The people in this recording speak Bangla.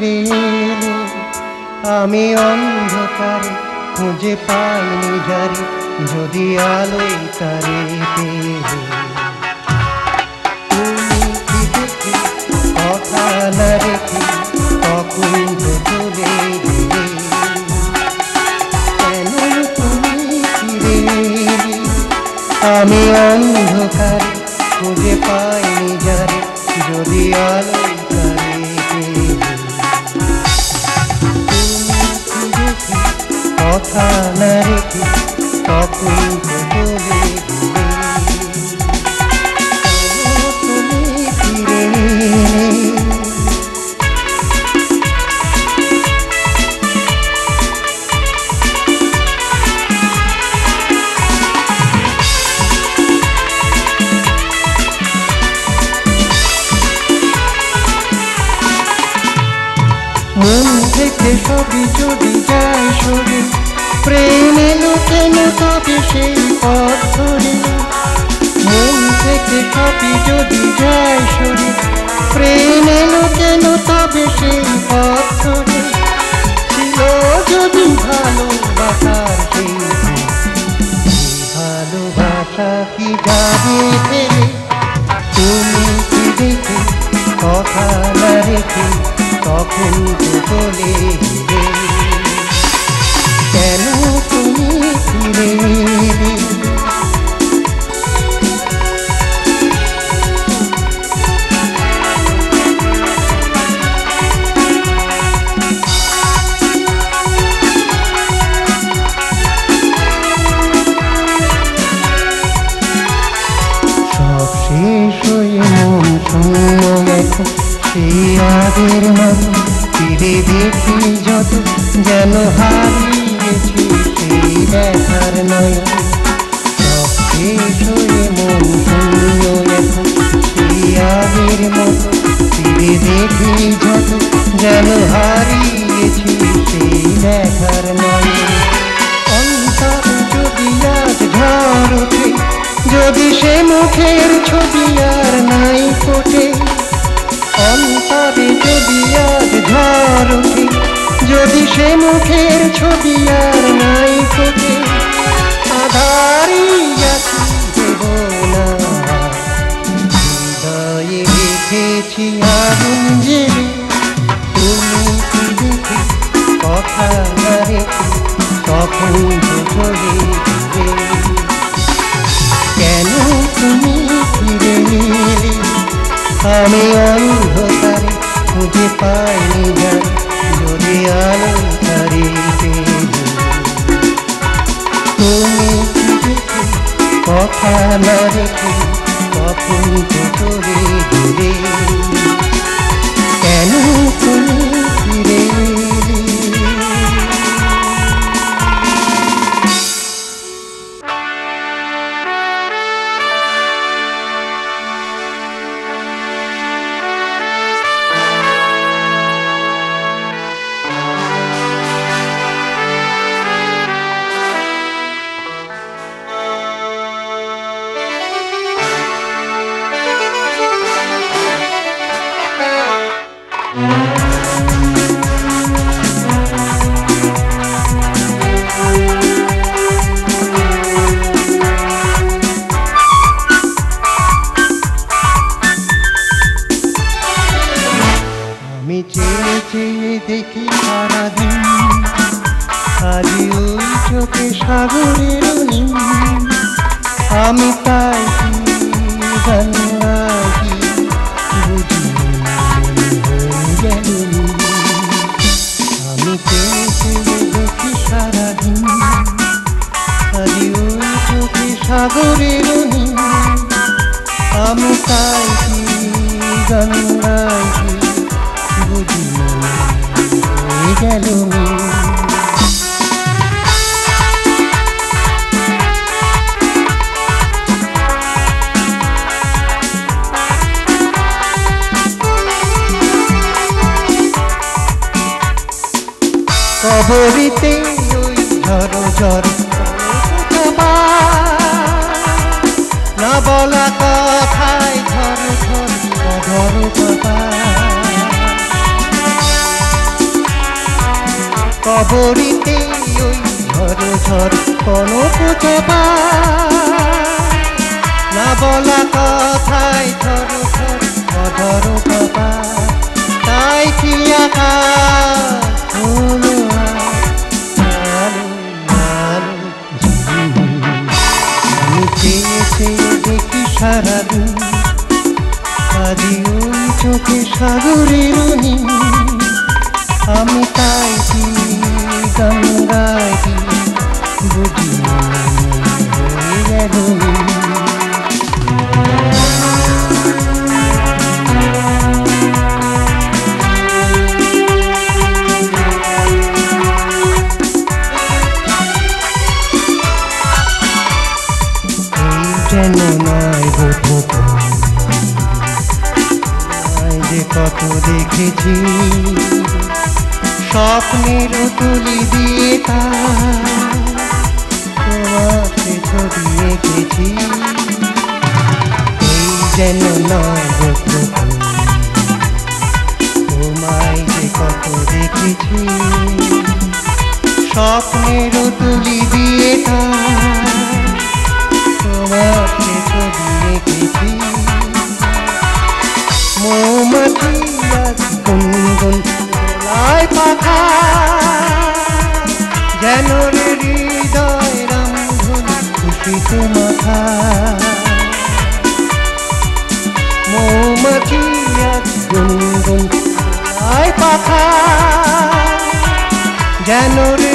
ফিরে এলে, আমি অন্ধকারে খুঁজে পাইনি যারে, যদি আলোয় তারে পেলে। তুমি কি দেখে কথা না রেখে তখন তো চলে গেলে, কেন তুমি ফিরে এলে? আমি অন্ধকারে খুঁজে পাইনি যারে, যদি আলোয় তারে পেলে। তুমি কি দেখে কথা না রেখে তখন তো চলে গেলে, কেন তুমি ফিরে এলে? মন থেকে সবই যদি যায় সরে, প্রেম এলো কেন তবে সেই পথ ধরে? মন থেকে সবই যদি যায় সরে, প্রেম এলো কেন তবে সেই পথ ধরে? ছিল যদি ভালোবাসার সেই ভালোবাসা কি যাবে ফেলে? তুমি কি দেখে কথা না রেখে তখন তো চলে গেলে, কেন তুমি ফিরে এলে? সব শেষ হয়ে মন শূন্য এখন, সেই আগের মতো ফিরে দেখি যত, যেন হারিয়েছি সেই দেখার নয়ন। সব শেষ হয়ে মন শূন্য এখন, সেই আগের মতো ফিরে দেখি যত, যেন হারিয়েছি সেই দেখার নয়ন। অন্তর যদি আজ ঝড় ওঠে, যদি সে মুখের ছবি আর নাই ফোটে, অন্তরে যদি আজ ঝড় ওঠে, যদি সে মুখের ছবি আর নাই ফোটে, আধারি আছি দেব না, হৃদয়ে রেখেছি আগুন জেলে। তুমি কি দেখে কথা না রেখে তখন তো চলে গেলে, কেন তুমি ফিরে এলে? আমি অন্ধকারে খুঁজে পাইনি যারে, যদি আলো তারে পেলে। তুমি কি দেখে কথা না রেখে তখন তো চলে গেলে, কেন তুমি ফিরে এলে? আমি চেয়ে চেয়ে দেখি সারাদিন, আজ ওই চোখে সাগরের নীল। আমি তাই কি গান লাগি, বুঝি হয়ে গেল নীল। আমি চেয়ে চেয়ে দেখি সারাদিন, আজ ওই চোখে সাগরের নীল। আমি তাই কি গান লাগি, বুঝি হয়ে গেল নীল। কবরিতে ওই ঝড় ঝড় না বলা কথায় ঝড় ঝড় ঝড় বাবা। নগরীতে ওই ঝড় ঝড় কনক চাপা না বলা কথায় ঝড় ঝড় অধর পাপা তাই কি আকাশ হলো আলো আলো আমি চেয়ে চেয়ে দেখি সারাদিন আজি ওই চোখে সাগরের নীল আমি তাই কি গান গাই বুঝি হয়ে গেল যেন নয় বোধ যে কত দেখেছি স্বপ্নের তুলি দিয়ে তোমাকে ছবি এঁকেছি এই যেন নয় বোধ তোমায় যে কত দেখেছি স্বপ্নের তুলি দিয়ে তোমাকে ছবি এঁকেছি মৌমাছি আজ গুনগুন দোলায় পাখা যেন রে হৃদয় রামধন খুশিতে মাথা মৌমাছি আজ গুনগুন দোলায় পাখা যেন রে